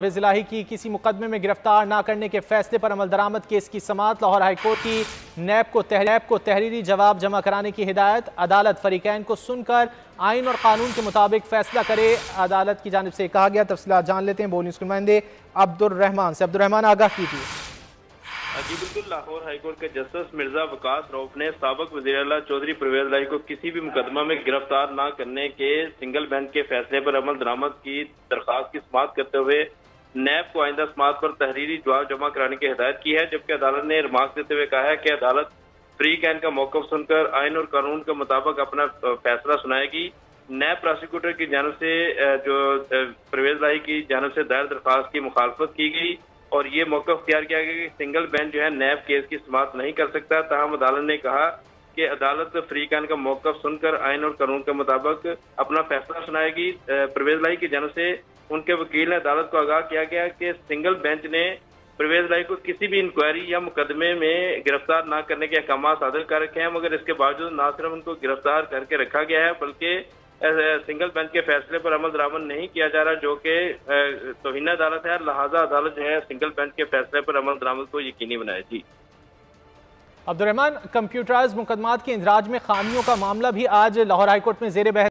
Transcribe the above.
जिलाही की किसी मुकदमे में गिरफ्तार न करने के फैसले पर अमल दरामद केस की समाअत। लाहौर हाईकोर्ट की नैब को तहरीरी जवाब जमा कराने की हिदायत। अदालत फरीकैन को सुनकर आइन और कानून के मुताबिक फैसला करे, अदालत की जानिब से कहा गया। तफसीलात जान लेते हैं बोल न्यूज़ के नुमाइंदे अब्दुर्रहमान से। अब्दुर्रहमान, आगाह कीजिए। जी बिल्कुल, लाहौर हाईकोर्ट के जस्टिस मिर्जा वकास रऊफ ने साबिक वज़ीर-ए-आला चौधरी परवेज इलाही को किसी भी मुकदमा में गिरफ्तार न करने के सिंगल बेंच के फैसले पर अमल दरामद की दरख्वास्त की समाअत करते हुए नैब को आइंदा समाअत पर तहरीरी जवाब जमा कराने की हिदायत की है। जबकि अदालत ने रिमार्क देते हुए कहा है कि अदालत फ्री कैन का मौक़िफ़ सुनकर आइन और कानून के मुताबिक अपना फैसला सुनाएगी। नैब प्रोसिक्यूटर की जानिब से जो परवेज इलाही की जानिब से दायर दरख्वास्त की मुखालफत की गई और ये मौका अख्तियार किया गया कि सिंगल बेंच जो है नैब केस की समाअत नहीं कर सकता। ताहम अदालत ने कहा कि अदालत फ्री कैन का मौका सुनकर आइन और कानून के मुताबिक अपना फैसला सुनाएगी। परवेज इलाही की जानिब से उनके वकील ने अदालत को आगाह किया गया कि सिंगल बेंच ने परवेज इलाही को किसी भी इंक्वायरी या मुकदमे में गिरफ्तार न करने के अहकाम सादर कर रखे हैं, मगर इसके बावजूद न सिर्फ उनको गिरफ्तार करके रखा गया है बल्कि सिंगल बेंच के फैसले पर अमल दरामद नहीं किया जा रहा, जो कि तौहीन अदालत है। लिहाजा अदालत जो है सिंगल बेंच के फैसले पर अमल दरामद को यकीनी बनाए। जी अब्दुर्रहमान, कंप्यूटराइज मुकदमात के इंदराज में खामियों का मामला भी आज लाहौर हाईकोर्ट में जेर बहस